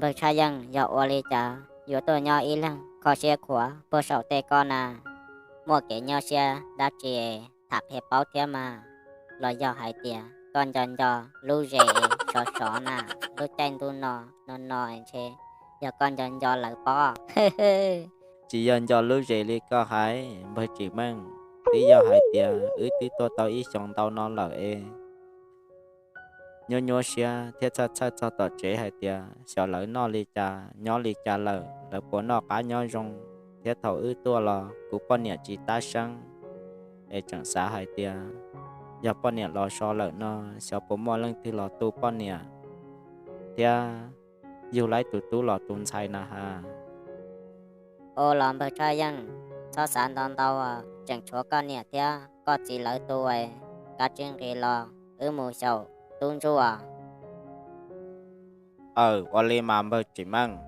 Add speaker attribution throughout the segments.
Speaker 1: bậc cha dân dạo ô li chả yếu tôi nhỏ ý lăng có xe khóa bơ sầu tê con à mua cái nhỏ xe đã chỉ thạp hiệp báo thêm mà lo do hai tia con dần dò lưu rể sọ sọ nà lưu tranh tu nọ anh chê giờ con dần dò lại bỏ
Speaker 2: chỉ dân cho lưu rể li có hai bởi chỉ mang lý do hai tia tí tôi tao ý xong tao nó là nhớ nhớ xe thiết cho tao chế hai tia sợ lỡ nó li cha nhỏ li cha lỡ lỡ của nó cá nhỏ rong thiết thầu tua là cũng con nhà chỉ ta sang để chẳng xa hai tia giờ con nhà lo so lỡ nó sợ bố mò lưng thì lo tu con nhà tia dù lấy tu lo tuôn sai na ha
Speaker 1: ô làm bậc cha dân cho sản đòn tàu à chẳng chúa con nhà thia có chỉ lỡ tu ấy cả chương kỳ lo mù sầu tuôn chua
Speaker 2: Wali mà bơ chỉ mang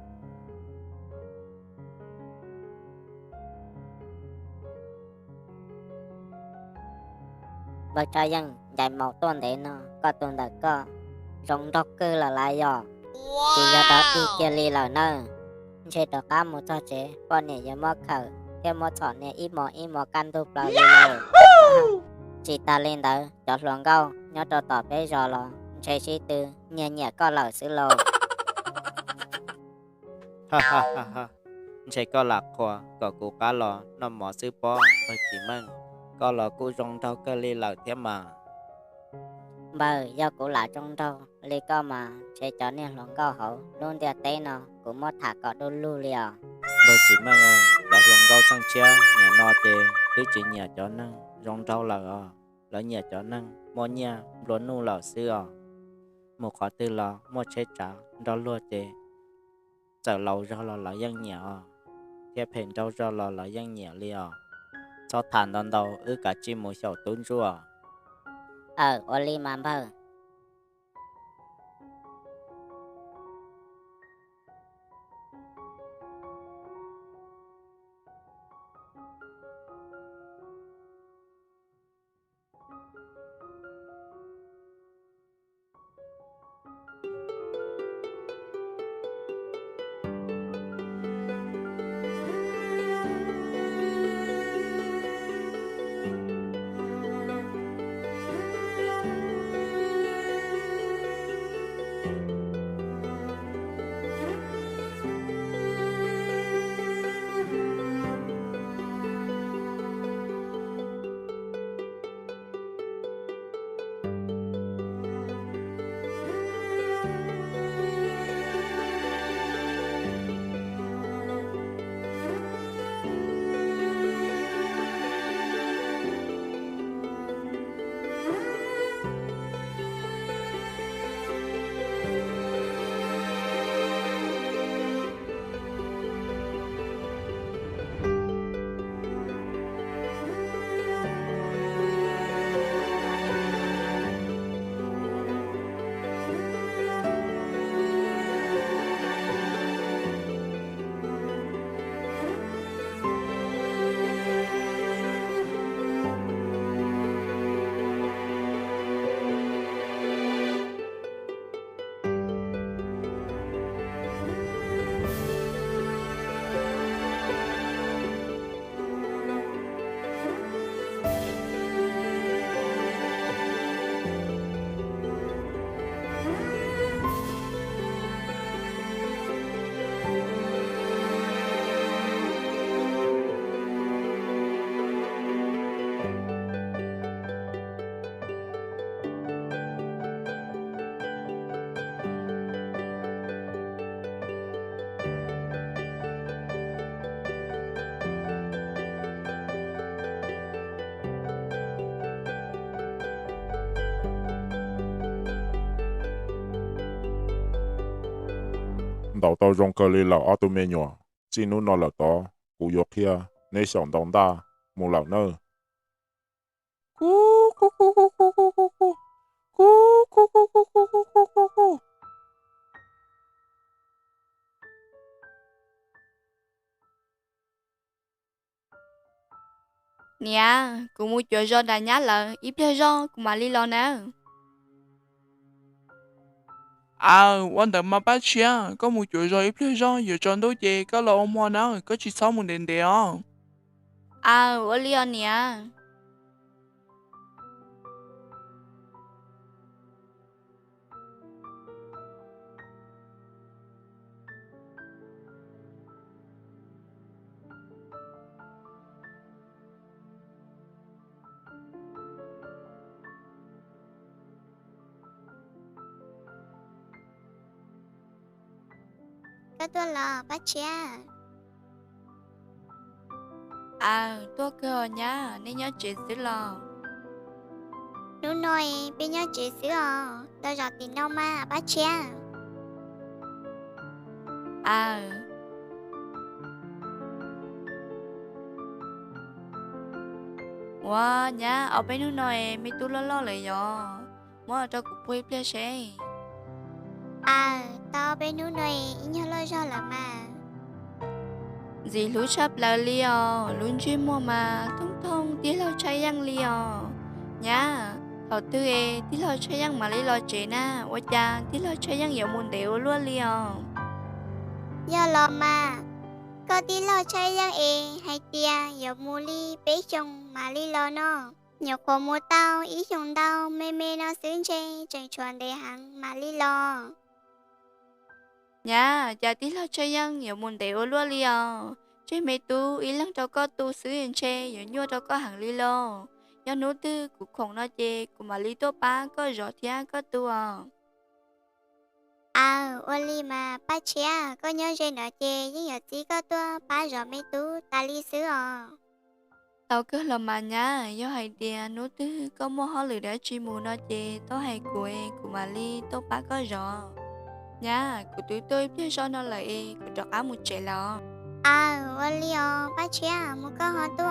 Speaker 1: bậc cha dân dạy một tuần để nó có tuần đặc có rong đốc cư là lại do chỉ do đó đi kia li là nơ chế được cá một cho chế con này giờ mất khờ theo một chọn này ít mò căn tu là li là chỉ ta lên đó cho luồng câu nhớ cho tỏ bé rồi là chế sĩ tư nhẹ nhẹ có lỡ sự lồ
Speaker 2: ha chạy có lạc khoa có cụ cá lò nó mỏ sư bò bơ chỉ mang có lò cụ rong thâu cơ li lợ thế mà
Speaker 1: bờ do cụ là trong đâu li có mà chế cho nên luồng câu hậu luôn theo tế nó cũng mất thả có đôi lưu liều
Speaker 2: bơ chỉ mang đã rong câu sang chia nhà no tê cứ chỉ nhà cho năng rong thâu là lỡ nhà cho năng mò nhà luôn nu lò xưa một khó tư lò một chế trả đó luôn tê giờ lâu ra là dân nhà tiếp hình đâu ra là dân nhà liều cho thản đòn đầu cả chim một sầu tốn rùa
Speaker 1: ô li mà bờ
Speaker 3: đầu tao rong cơ li lão auto menu chỉ nu nó là to cú yok kia nên sòng đồng ta một lão nơ cú cú cú cú cú cú cú cú cú cú cú cú cú cú cú cú
Speaker 4: nè cũng mua chỗ do đã nhá là ít cho do cũng mà li lo nè
Speaker 5: quan tâm mà bác chia, có một chỗ rồi ít rồi, giờ chọn đối chế, có là ông hoa nào, có chỉ sáu một đền đèn.
Speaker 4: Ủa Leon nè.
Speaker 6: Cái tôi là bác chia.
Speaker 4: Tôi cơ nhá, nên nhớ chuyện xíu lo.
Speaker 6: Nú nói bây nhớ chị xíu tôi rõ tình đâu mà bác chia.
Speaker 4: Wow nhá, ở bênนู้n nói mi tu lo lại yo. Mua cho cụ quay ple xe.
Speaker 6: Tao bên nú nói nhớ lo cho là mà.
Speaker 4: Dì lú sắp là liò, luôn chuyên mua mà thông thông tí lo chay yang liò. Nhá, thảo tư tí lo chay yang mà lý lo chế na, ôi cha tí lo chay yang nhiều môn đều luôn liò.
Speaker 6: Giờ lo mà. Có tí lo chơi giang hay tia giờ mua ly bế chồng mà ly lo nó. Nhiều khổ mua tao ý chồng tao mê mê nó xứng chê chẳng chuẩn để hàng mà ly lo.
Speaker 4: Nhá, cha tí lo chay yang nhiều môn đều luôn liò. Chơi mê tu ý lăng cho có tu xứ yên chê, giờ nhua cho có hàng ly lo. Do nô tư cũng không nó chê, cũng mà lý tốt ba có rõ thia có tu
Speaker 6: Ô ly mà bác chia có nhớ chơi nó chê nhưng giờ chỉ có tua ba rõ mê tu ta ly xứ
Speaker 4: Tao cứ làm mà nhá, do hay đìa nô tư có mua hóa lửa đã truy mù nó chê, tao hay quê, cũng mà lý tốt ba có rõ. Nhá, của tụi tôi biết rõ nó lại, của trọc áo một trẻ lọ.
Speaker 6: Ô ly bác chia mua có hóa tu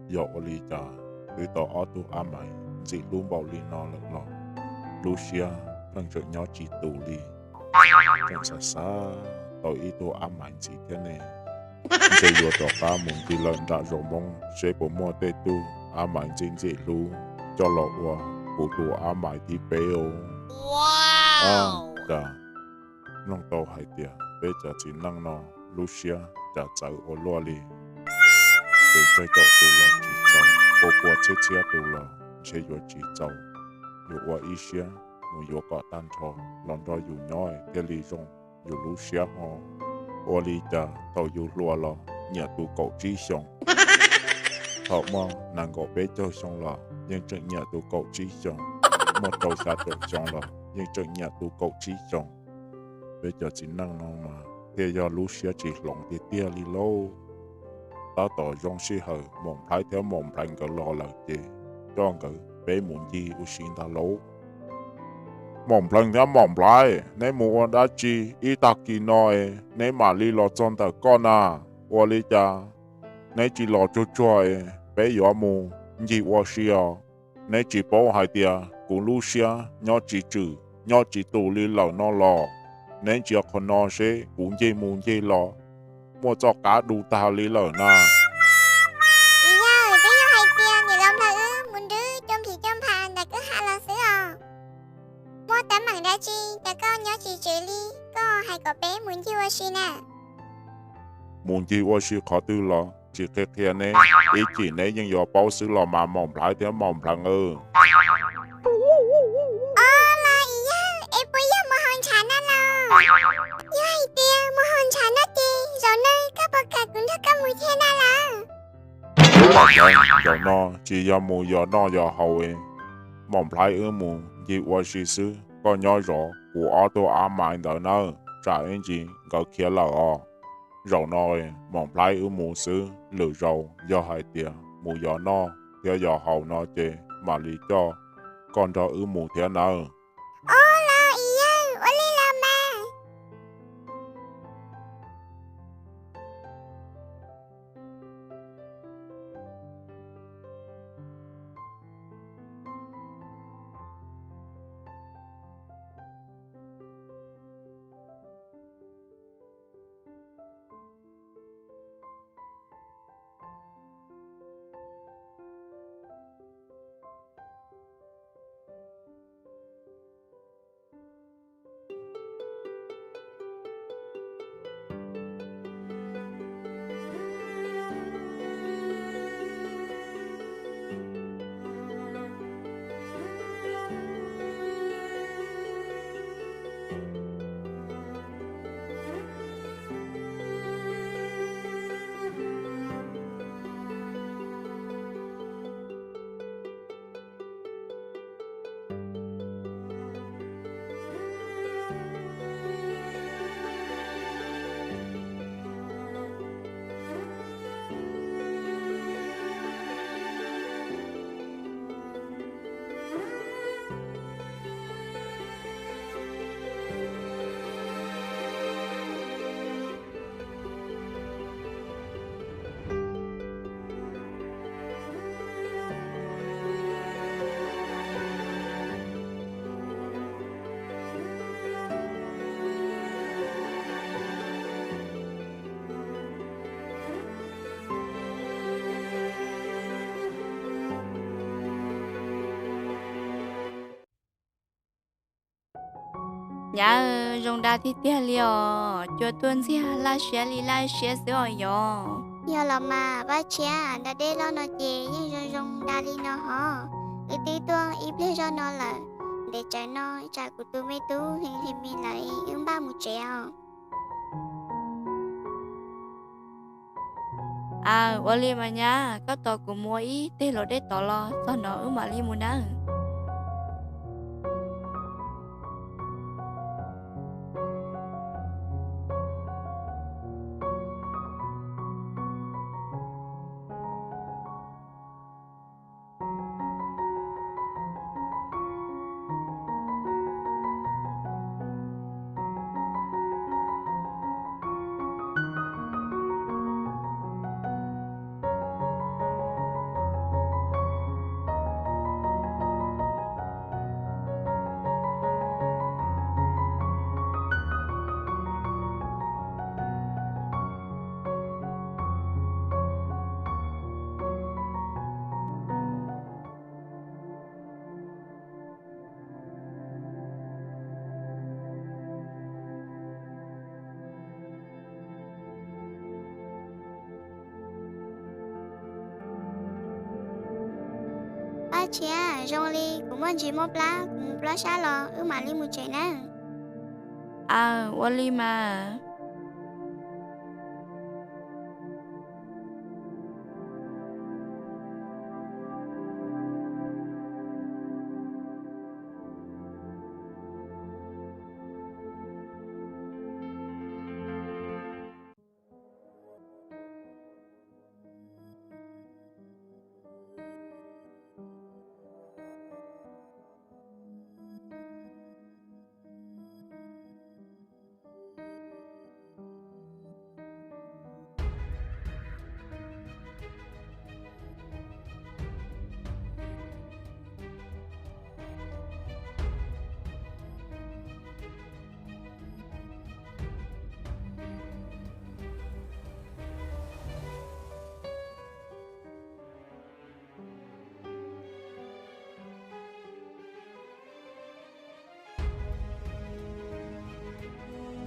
Speaker 3: Dọ lì cha, từ tỏ ở tu ám mày, dị luôn bảo lì nó lực lọ. Lucia, thằng trợ nhỏ chỉ tù lì. Chẳng xa xa, tao ý tu ám mày gì thế này. Dây dọ tỏ ca muốn đi lần đã rộng mong, sẽ bộ mua tê tu, ám mày chính dị luôn. Cho lọ hòa, của tu ám mày thì bế ô. Chà, nông tao hay tìa, bế chà chỉ năng nó, Lucia, chà cháu ô loa lì. Để chơi cậu tù là chỉ cháu, cô qua chế chế tù là chế dùa chỉ cháu. Dù qua ý xia, mùi dùa có tan trò, lòng đó dù nhói, thế lì rong, dù lũ xia hò. Ô lì chà, tàu dù lùa là, nhà tù cậu trí xong. Thọ mò, nàng gõ bế chơi xong là, nhưng trận nhà tù cậu trí xong. Một tàu xa tàu xong là, nhưng trận nhà tù cậu trí xong. Bây giờ chỉ năng nông mà, thế do lũ xia chỉ lòng thì tia lì lâu. Ta tỏ dòng sĩ hờ mong thái theo mong phanh cái lo là gì cho ngữ bé muốn gì u xin ta lâu mong phanh theo mong lại nếu muốn đã chi ý ta kỳ nói nếu mà li lo trong ta con ô li cha nếu chỉ lo cho chơi bé nhỏ mù gì ô xia nếu chỉ bảo hai tia cũng lu xia nhỏ chỉ chữ nhỏ chỉ tụ li lẩu nó lo nếu chỉ con nó sẽ cũng gì muốn gì lo mua cho cá đủ tao lý lỡ nà.
Speaker 6: Ý nhờ, tôi nhớ hay tiền thì lòng thử muốn đứa trong thì trong phàn đã cứ hạ là xứ mua tấm bằng đá chi, đã có nhớ chỉ chữ ly, có hay có bé muốn chi hoa xì nè.
Speaker 3: Muốn chi hoa xì khó tư lọ, chỉ khét khét nè, ý chỉ nè nhưng do bao xứ lọ mà mong lại theo mong lặng
Speaker 6: Là ý nhờ, em bây giờ mà hòn chán á lo. Nhớ hay tiền, mà hòn chán á tiền, rồi nơi các bậc cả cũng thức các mùi thiên á là.
Speaker 3: Giờ nó, chỉ do mù giờ nó giờ hậu mong lại mù, gì hoa xì xứ, có nhỏ rõ, của ô tô ám mãi đỡ nơ, trả anh gì, gỡ kia là rau nói mỏng lại ư mù sư lử rau do hai tia mù gió no theo gió hậu no chê mà lý cho con cho ư mù thế nào
Speaker 6: Ô lo ý ơi, ô li lo mà.
Speaker 4: Nhá rong đa thì tia liò cho tuần si hà la xé rồi yo.
Speaker 6: Giờ lo mà ba chia đã để lo nó chè nhưng rong rong đa đi nó ho. Ý tí tuông ý ple cho nó là để trái nó trái của tôi mấy tú hình hình mi lại ứng ba một trèo.
Speaker 4: À wali mà nhá có tàu của mua ý tê lo để tàu lo sao nó mà li muốn á.
Speaker 6: Ba chia rong li cũng muốn chỉ một pla xa lo ứng mà li một trè nè.
Speaker 4: À wali mà.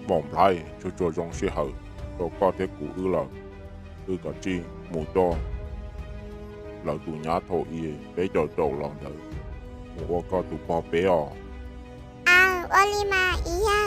Speaker 3: mỏng lại cho rong sẽ hở cho có thể cụ ư là ư cả chi mù cho là tụ nhá thổ y bé cho lòng thở mù có tụ bò bé
Speaker 6: À, Olima, iya.